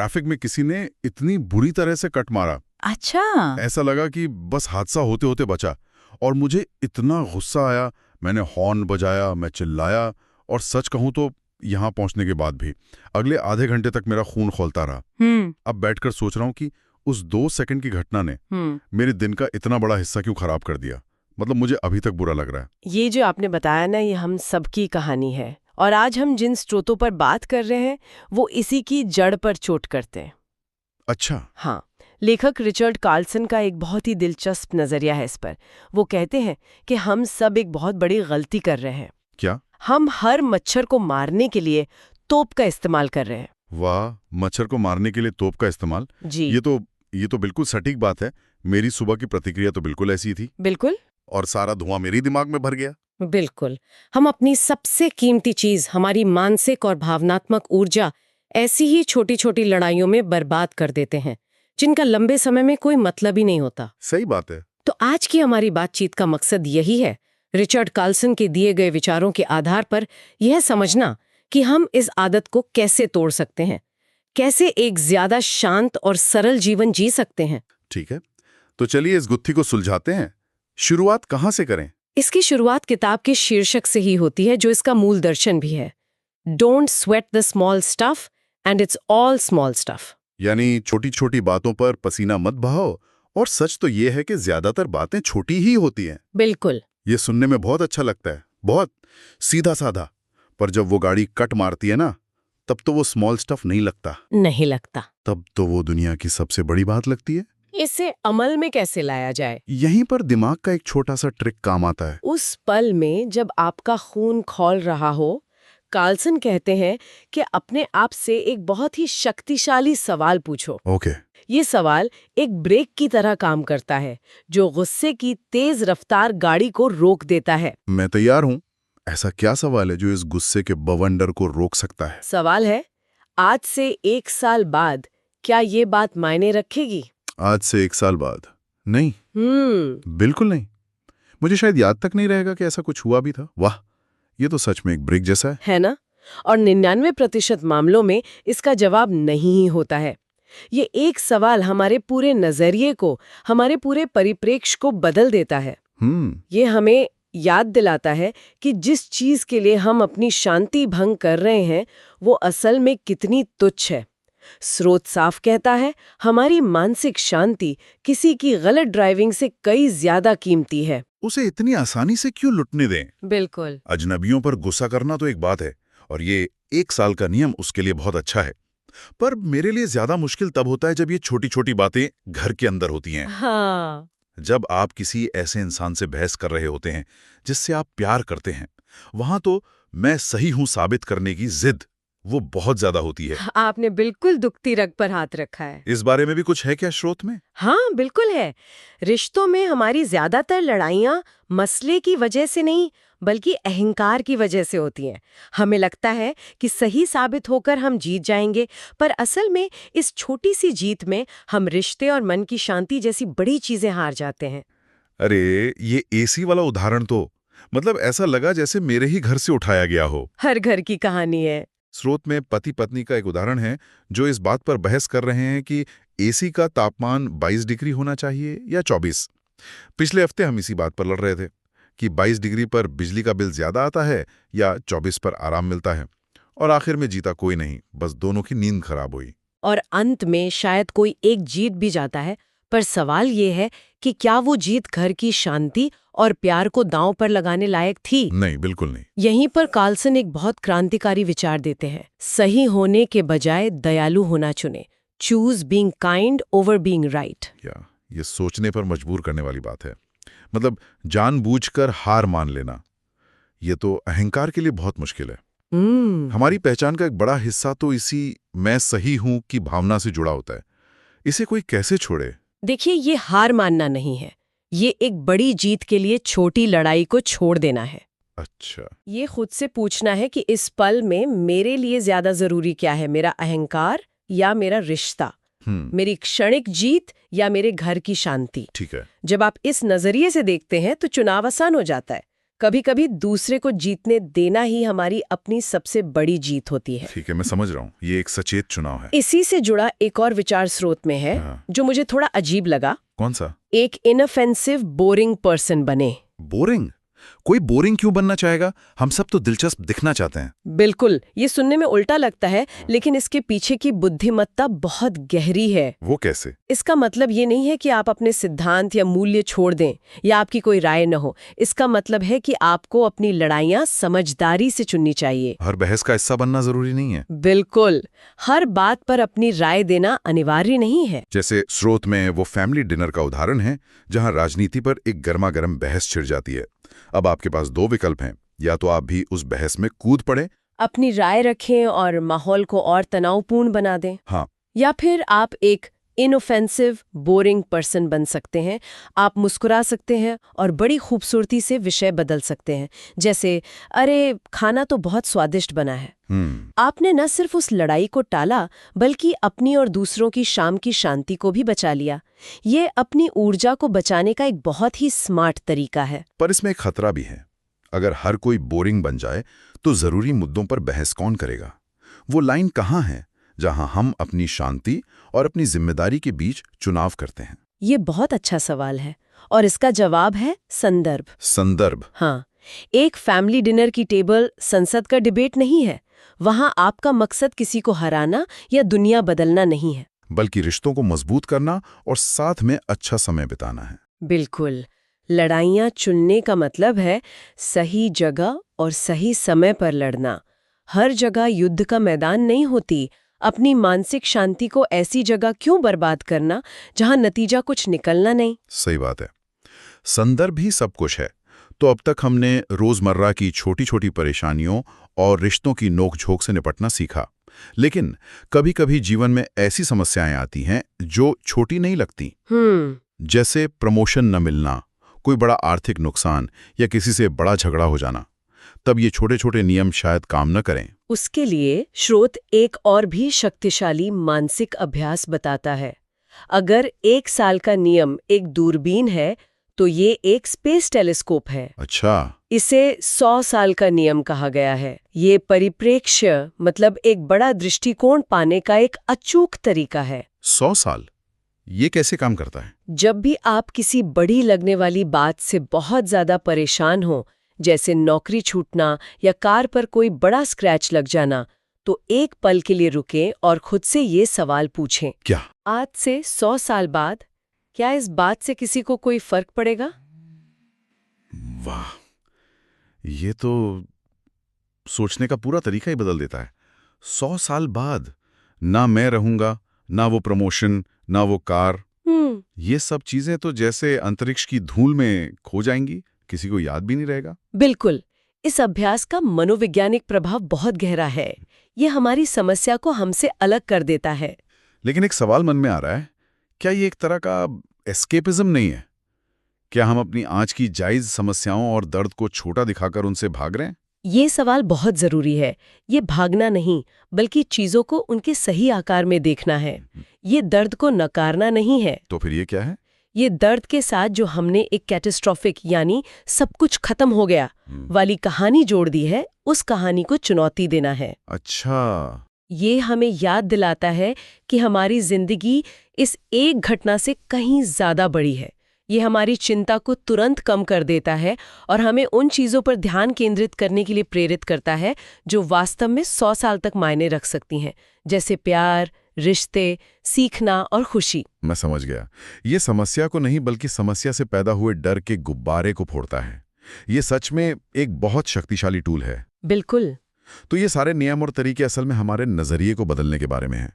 Traffic में किसी ने इतनी बुरी तरह से कट मारा, अच्छा। ऐसा लगा कि बस हादसा होते होते बचा। और मुझे इतना गुस्सा आया, मैंने हॉर्न बजाया, मैं चिल्लाया। और सच कहूं तो यहाँ पहुंचने के बाद भी अगले आधे घंटे तक मेरा खून खौलता रहा। अब बैठकर सोच रहा हूं कि उस 2 सेकंड की घटना ने मेरे दिन का इतना बड़ा हिस्सा क्यों खराब कर दिया। मतलब मुझे अभी तक बुरा लग रहा है। ये जो आपने बताया ना, ये हम सबकी कहानी है। और आज हम जिन स्रोतों पर बात कर रहे हैं वो इसी की जड़ पर चोट करते हैं। अच्छा। हाँ, लेखक रिचर्ड कार्लसन का एक बहुत ही दिलचस्प नजरिया है इस पर। वो कहते हैं कि हम सब एक बहुत बड़ी गलती कर रहे हैं। क्या? हम हर मच्छर को मारने के लिए तोप का इस्तेमाल कर रहे हैं। वाह, मच्छर को मारने के लिए तोप का इस्तेमाल। जी, ये तो बिल्कुल सटीक बात है। मेरी सुबह की प्रतिक्रिया तो बिल्कुल ऐसी थी। बिल्कुल और सारा धुआं मेरे दिमाग में भर गया। बिल्कुल। हम अपनी सबसे कीमती चीज, हमारी मानसिक और भावनात्मक ऊर्जा, ऐसी ही छोटी छोटी लड़ाइयों में बर्बाद कर देते हैं, जिनका लंबे समय में कोई मतलब ही नहीं होता। सही बात है। तो आज की हमारी बातचीत का मकसद यही है, रिचर्ड कार्लसन के दिए गए विचारों के आधार पर यह समझना कि हम इस आदत को कैसे तोड़ सकते हैं, कैसे एक ज्यादा शांत और सरल जीवन जी सकते हैं। ठीक है, तो चलिए इस गुत्थी को सुलझाते हैं। शुरुआत कहाँ से करें? इसकी शुरुआत किताब के शीर्षक से ही होती है, जो इसका मूल दर्शन भी है। Don't sweat the small stuff and it's all small stuff. यानी छोटी छोटी बातों पर पसीना मत बहाओ। और सच तो ये है कि ज्यादातर बातें छोटी ही होती हैं। बिल्कुल। ये सुनने में बहुत अच्छा लगता है, बहुत सीधा साधा। पर जब वो गाड़ी कट मारती है ना, तब तो वो स्मॉल स्टफ नहीं लगता। नहीं लगता। तब तो वो दुनिया की सबसे बड़ी बात लगती है। इसे अमल में कैसे लाया जाए? यहीं पर दिमाग का एक छोटा सा ट्रिक काम आता है। उस पल में जब आपका खून खौल रहा हो, कार्लसन कहते हैं कि अपने आप से एक बहुत ही शक्तिशाली सवाल पूछो। ओके। ये सवाल एक ब्रेक की तरह काम करता है, जो गुस्से की तेज रफ्तार गाड़ी को रोक देता है। मैं तैयार हूं। ऐसा क्या सवाल है जो इस गुस्से के बवंडर को रोक सकता है? सवाल है, आज से 1 साल बाद क्या ये बात मायने रखेगी? आज से 1 साल बाद? नहीं, बिल्कुल नहीं। मुझे शायद याद तक नहीं रहेगा कि ऐसा कुछ हुआ भी था। वाह, ये तो सच में एक ब्रेक जैसा है। है ना? और 99% मामलों में इसका जवाब नहीं ही होता है। ये एक सवाल हमारे पूरे नजरिए को, हमारे पूरे परिप्रेक्ष्य को बदल देता है। ये हमें याद दिलाता है कि जिस चीज के लिए हम अपनी शांति भंग कर रहे हैं, वो असल में कितनी तुच्छ है। स्रोत साफ कहता है, हमारी मानसिक शांति किसी की गलत ड्राइविंग से कई ज्यादा कीमती है। उसे इतनी आसानी से क्यों लुटने दें? बिल्कुल। अजनबियों पर गुस्सा करना तो एक बात है, और ये 1 साल का नियम उसके लिए बहुत अच्छा है। पर मेरे लिए ज्यादा मुश्किल तब होता है जब ये छोटी छोटी बातें घर के अंदर होती हैं। हाँ। जब आप किसी ऐसे इंसान से बहस कर रहे होते हैं जिससे आप प्यार करते हैं, वहां तो मैं सही हूं साबित करने की जिद वो बहुत ज्यादा होती है। आपने बिल्कुल दुखती रग पर हाथ रखा है। इस बारे में भी कुछ है क्या स्रोत में? हाँ, बिल्कुल है। रिश्तों में हमारी ज्यादातर लड़ाइयाँ मसले की वजह से नहीं, बल्कि अहंकार की वजह से होती हैं। हमें लगता है कि सही साबित होकर हम जीत जाएंगे, पर असल में इस छोटी सी जीत में हम रिश्ते और मन की शांति जैसी बड़ी चीजें हार जाते हैं। अरे, ये एसी वाला उदाहरण तो मतलब ऐसा लगा जैसे मेरे ही घर से उठाया गया हो। हर घर की कहानी है। स्रोत में पति पत्नी का एक उदाहरण है जो इस बात पर बहस कर रहे हैं कि एसी का तापमान 22 डिग्री होना चाहिए या 24। पिछले हफ्ते हम इसी बात पर लड़ रहे थे कि 22 डिग्री पर बिजली का बिल ज्यादा आता है या 24 पर आराम मिलता है। और आखिर में जीता कोई नहीं, बस दोनों की नींद खराब हुई। और अंत में शायद कोई एक जीत भी जाता है, पर सवाल ये है कि क्या वो जीत घर की शांति और प्यार को दांव पर लगाने लायक थी? नहीं, बिल्कुल नहीं। यहीं पर कार्लसन एक बहुत क्रांतिकारी विचार देते हैं। सही होने के बजाय दयालु होना चुने। Choose being kind over being right. ये सोचने पर मजबूर करने वाली बात है। मतलब जानबूझकर हार मान लेना, ये तो अहंकार के लिए बहुत मुश्किल है। हमारी पहचान का एक बड़ा हिस्सा तो इसी मैं सही हूं की भावना से जुड़ा होता है। इसे कोई कैसे छोड़े? देखिए, ये हार मानना नहीं है, ये एक बड़ी जीत के लिए छोटी लड़ाई को छोड़ देना है। अच्छा। ये खुद से पूछना है कि इस पल में मेरे लिए ज्यादा जरूरी क्या है, मेरा अहंकार या मेरा रिश्ता, मेरी क्षणिक जीत या मेरे घर की शांति। ठीक है। जब आप इस नजरिए से देखते हैं तो चुनाव आसान हो जाता है। कभी कभी दूसरे को जीतने देना ही हमारी अपनी सबसे बड़ी जीत होती है। ठीक है, मैं समझ रहा हूँ, ये एक सचेत चुनाव है। इसी से जुड़ा एक और विचार स्रोत में है जो मुझे थोड़ा अजीब लगा। कौन सा? एक इनऑफेंसिव बोरिंग पर्सन बने। बोरिंग? कोई बोरिंग क्यों बनना चाहेगा? हम सब तो दिलचस्प दिखना चाहते हैं। बिल्कुल, ये सुनने में उल्टा लगता है, लेकिन इसके पीछे की बुद्धिमत्ता बहुत गहरी है। वो कैसे? इसका मतलब ये नहीं है कि आप अपने सिद्धांत या मूल्य छोड़ दें या आपकी कोई राय न हो। इसका मतलब है कि आपको अपनी लड़ाइयाँ समझदारी से चुननी चाहिए। हर बहस का हिस्सा बनना जरूरी नहीं है। बिल्कुल, हर बात पर अपनी राय देना अनिवार्य नहीं है। जैसे स्रोत में वो फैमिली डिनर का उदाहरण है, जहां राजनीति पर एक गर्मा गर्म बहस छिड़ जाती है। अब आपके पास दो विकल्प हैं, या तो आप भी उस बहस में कूद पड़े, अपनी राय रखें और माहौल को और तनावपूर्ण बना दें, हाँ, या फिर आप एक इनऑफेंसिव बोरिंग पर्सन बन सकते हैं। आप मुस्कुरा सकते हैं और बड़ी खूबसूरती से विषय बदल सकते हैं, जैसे अरे खाना तो बहुत स्वादिष्ट बना है। आपने न सिर्फ उस लड़ाई को टाला, बल्कि अपनी और दूसरों की शाम की शांति को भी बचा लिया। ये अपनी ऊर्जा को बचाने का एक बहुत ही स्मार्ट तरीका है। पर इसमें एक खतरा भी है। अगर हर कोई बोरिंग बन जाए तो जरूरी मुद्दों पर बहस कौन करेगा? वो लाइन कहाँ है जहां हम अपनी शांति और अपनी जिम्मेदारी के बीच चुनाव करते हैं? ये बहुत अच्छा सवाल है और इसका जवाब है संदर्भ। संदर्भ? हाँ, एक फैमिली डिनर की टेबल संसद का डिबेट नहीं है। वहां आपका मकसद किसी को हराना या दुनिया बदलना नहीं है, बल्कि रिश्तों को मजबूत करना और साथ में अच्छा समय बिताना है। बिल्कुल। लड़ाइयाँ चुनने का मतलब है सही जगह और सही समय पर लड़ना। हर जगह युद्ध का मैदान नहीं होती। अपनी मानसिक शांति को ऐसी जगह क्यों बर्बाद करना जहां नतीजा कुछ निकलना नहीं? सही बात है। संदर्भ ही सब कुछ है। तो अब तक हमने रोजमर्रा की छोटी छोटी परेशानियों और रिश्तों की नोकझोंक से निपटना सीखा, लेकिन कभी कभी जीवन में ऐसी समस्याएं आती हैं जो छोटी नहीं लगती। जैसे प्रमोशन न मिलना, कोई बड़ा आर्थिक नुकसान या किसी से बड़ा झगड़ा हो जाना। तब ये छोटे छोटे नियम शायद काम न करें। उसके लिए स्रोत एक और भी शक्तिशाली मानसिक अभ्यास बताता है। अगर 1 साल का नियम एक दूरबीन है, तो ये एक स्पेस टेलीस्कोप है। अच्छा। इसे 100 साल का नियम कहा गया है। ये परिप्रेक्ष्य मतलब एक बड़ा दृष्टिकोण पाने का एक अचूक तरीका है। 100 साल? ये कैसे काम करता है? जब भी आप किसी बड़ी लगने वाली बात से बहुत ज्यादा परेशान हो, जैसे नौकरी छूटना या कार पर कोई बड़ा स्क्रैच लग जाना, तो एक पल के लिए रुकें और खुद से ये सवाल पूछें, क्या आज से 100 साल बाद क्या इस बात से किसी को कोई फर्क पड़ेगा? वाह, ये तो सोचने का पूरा तरीका ही बदल देता है। 100 साल बाद ना मैं रहूंगा, ना वो प्रमोशन, ना वो कार, ये सब चीजें तो जैसे अंतरिक्ष की धूल में खो जाएंगी, किसी को याद भी नहीं रहेगा। बिल्कुल। इस अभ्यास का मनोवैज्ञानिक प्रभाव बहुत गहरा है। ये हमारी समस्या को हमसे अलग कर देता है। लेकिन एक सवाल मन में आ रहा है, क्या ये एक तरह का एस्केपिज्म नहीं है? क्या हम अपनी आज की जायज समस्याओं और दर्द को छोटा दिखाकर उनसे भाग रहे हैं? ये सवाल बहुत जरूरी है। ये भागना नहीं, बल्कि चीजों को उनके सही आकार में देखना है। ये दर्द को नकारना नहीं है। तो फिर ये क्या है? ये दर्द के साथ जो हमने एक कैटास्ट्रोफिक यानी सब कुछ खत्म हो गया वाली कहानी जोड़ दी है, उस कहानी को चुनौती देना है। अच्छा। ये हमें याद दिलाता है कि हमारी जिंदगी इस एक घटना से कहीं ज्यादा बड़ी है। ये हमारी चिंता को तुरंत कम कर देता है और हमें उन चीजों पर ध्यान केंद्रित करने के लिए प्रेरित करता है जो वास्तव में 100 साल तक मायने रख सकती हैं, जैसे प्यार, रिश्ते, सीखना और खुशी। मैं समझ गया। ये समस्या को नहीं बल्कि समस्या से पैदा हुए डर के गुब्बारे को फोड़ता है। ये सच में एक बहुत शक्तिशाली टूल है। बिल्कुल। तो ये सारे नियम और तरीके असल में हमारे नजरिए को बदलने के बारे में हैं।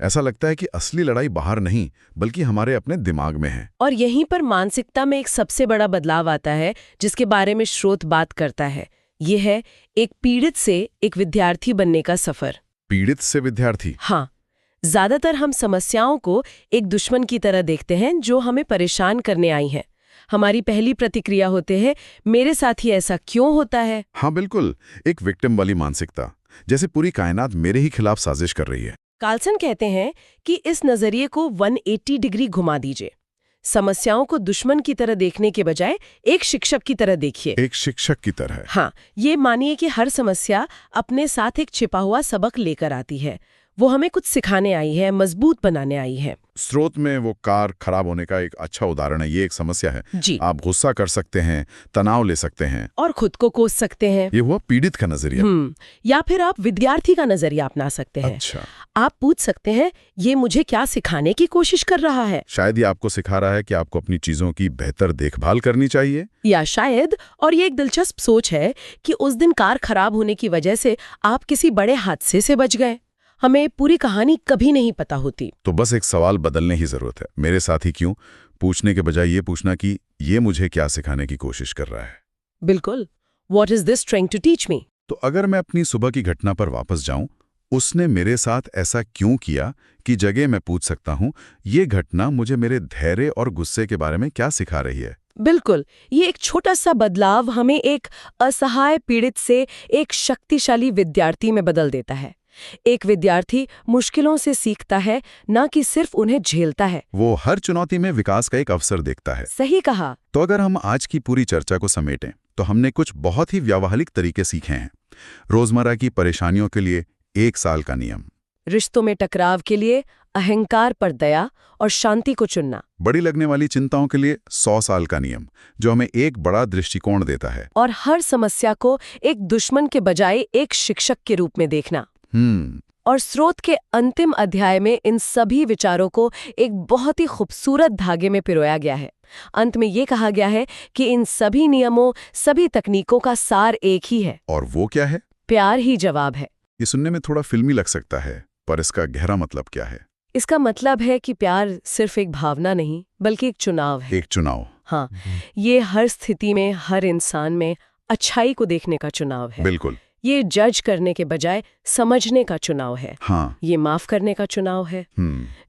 ऐसा लगता है कि असली लड़ाई बाहर नहीं बल्कि हमारे अपने दिमाग में है। और यहीं पर मानसिकता में एक सबसे बड़ा बदलाव आता है जिसके बारे में स्रोत बात करता है। ये है एक पीड़ित से एक विद्यार्थी बनने का सफर। पीड़ित से विद्यार्थी? हाँ। ज्यादातर हम समस्याओं को एक दुश्मन की तरह देखते हैं जो हमें परेशान करने आई हैं। हमारी पहली प्रतिक्रिया होते है, मेरे साथ ही ऐसा क्यों होता है? हाँ बिल्कुल, एक विक्टिम वाली मानसिकता, जैसे पूरी कायनात मेरे ही खिलाफ साजिश कर रही है। कार्लसन कहते हैं कि इस नजरिए को 180 डिग्री घुमा दीजिए। समस्याओं को दुश्मन की तरह देखने के बजाय एक शिक्षक की तरह देखिए। एक शिक्षक की तरह। हाँ, ये मानिए कि हर समस्या अपने साथ एक छिपा हुआ सबक लेकर आती है। वो हमें कुछ सिखाने आई है, मजबूत बनाने आई है। स्रोत में वो कार खराब होने का एक अच्छा उदाहरण है। ये एक समस्या है जी। आप गुस्सा कर सकते हैं, तनाव ले सकते हैं और खुद को कोस सकते हैं। ये हुआ पीड़ित का नजरिया। या फिर आप विद्यार्थी का नजरिया अपना सकते हैं। अच्छा। आप पूछ सकते हैं ये मुझे क्या सिखाने की कोशिश कर रहा है। शायद ये आपको सिखा रहा है कि आपको अपनी चीजों की बेहतर देखभाल करनी चाहिए। या शायद, और ये एक दिलचस्प सोच है, कि उस दिन कार खराब होने की वजह से आप किसी बड़े हादसे से बच गए। हमें पूरी कहानी कभी नहीं पता होती। तो बस एक सवाल बदलने की जरूरत है। मेरे साथ ही क्यों पूछने के बजाय ये पूछना कि ये मुझे क्या सिखाने की कोशिश कर रहा है। बिल्कुल। What is this trying to teach me? तो अगर मैं अपनी सुबह की घटना पर वापस जाऊं, उसने मेरे साथ ऐसा क्यों किया कि जगह मैं पूछ सकता हूं ये घटना मुझे मेरे धैर्य और गुस्से के बारे में क्या सिखा रही है। बिल्कुल। ये एक छोटा सा बदलाव हमें एक असहाय पीड़ित से एक शक्तिशाली विद्यार्थी में बदल देता है। एक विद्यार्थी मुश्किलों से सीखता है, ना कि सिर्फ उन्हें झेलता है। वो हर चुनौती में विकास का एक अवसर देखता है। सही कहा। तो अगर हम आज की पूरी चर्चा को समेटें तो हमने कुछ बहुत ही व्यावहारिक तरीके सीखे हैं। रोजमर्रा की परेशानियों के लिए 1 साल का नियम, रिश्तों में टकराव के लिए अहंकार पर दया और शांति को चुनना, बड़ी लगने वाली चिंताओं के लिए 100 साल का नियम जो हमें एक बड़ा दृष्टिकोण देता है, और हर समस्या को एक दुश्मन के बजाय एक शिक्षक के रूप में देखना। और स्रोत के अंतिम अध्याय में इन सभी विचारों को एक बहुत ही खूबसूरत धागे में पिरोया गया है। अंत में ये कहा गया है कि इन सभी नियमों, सभी तकनीकों का सार एक ही है। और वो क्या है? प्यार ही जवाब है। ये सुनने में थोड़ा फिल्मी लग सकता है, पर इसका गहरा मतलब क्या है? इसका मतलब है कि प्यार सिर्फ एक भावना नहीं, बल्कि एक चुनाव है। एक चुनाव। हाँ, ये हर स्थिति में, हर इंसान में अच्छाई को देखने का चुनाव है। बिल्कुल। ये जज करने के बजाय समझने का चुनाव है। हाँ। ये माफ करने का चुनाव है।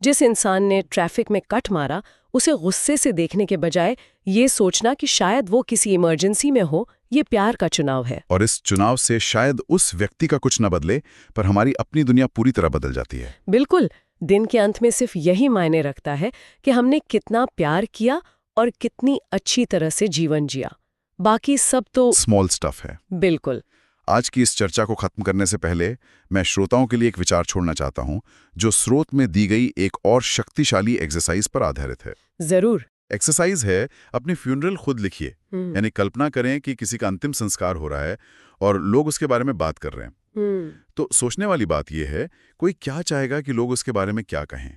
जिस इंसान ने ट्रैफिक में कट मारा, उसे गुस्से से देखने के बजाय ये सोचना कि शायद वो किसी इमरजेंसी में हो, ये प्यार का चुनाव है। और इस चुनाव से शायद उस व्यक्ति का कुछ न बदले, पर हमारी अपनी दुनिया पूरी तरह बदल जाती है। बिल्कुल। दिन के अंत में सिर्फ यही मायने रखता है कि हमने कितना प्यार किया और कितनी अच्छी तरह से जीवन जिया। बाकी सब तो स्मॉल स्टफ है। बिल्कुल। आज की इस चर्चा को खत्म करने से पहले मैं श्रोताओं के लिए एक विचार छोड़ना चाहता हूं, जो स्रोत में दी गई एक और शक्तिशाली एक्सरसाइज पर आधारित है। जरूर। एक्सरसाइज है, अपनी फ्यूनरल खुद लिखिए। यानी कल्पना करें कि किसी का अंतिम संस्कार हो रहा है और लोग उसके बारे में बात कर रहे हैं। तो सोचने वाली बात यह है, कोई क्या चाहेगा कि लोग उसके बारे में क्या कहें?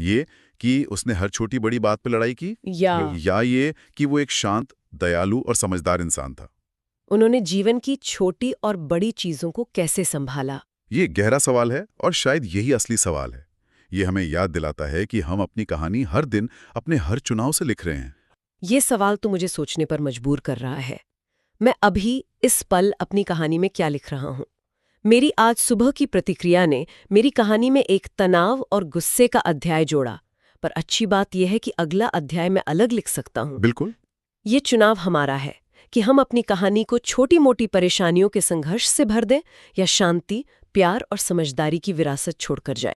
ये कि उसने हर छोटी बड़ी बात पर लड़ाई की, या ये कि वो एक शांत, दयालु और समझदार इंसान था। उन्होंने जीवन की छोटी और बड़ी चीजों को कैसे संभाला? ये गहरा सवाल है और शायद यही असली सवाल है। ये हमें याद दिलाता है कि हम अपनी कहानी हर दिन अपने हर चुनाव से लिख रहे हैं। ये सवाल तो मुझे सोचने पर मजबूर कर रहा है। मैं अभी इस पल अपनी कहानी में क्या लिख रहा हूँ? मेरी आज सुबह की प्रतिक्रिया ने मेरी कहानी में एक तनाव और गुस्से का अध्याय जोड़ा, पर अच्छी बात यह है कि अगला अध्याय मैं अलग लिख सकता हूँ। बिल्कुल। ये चुनाव हमारा है कि हम अपनी कहानी को छोटी मोटी परेशानियों के संघर्ष से भर दें या शांति, प्यार और समझदारी की विरासत छोड़कर जाए।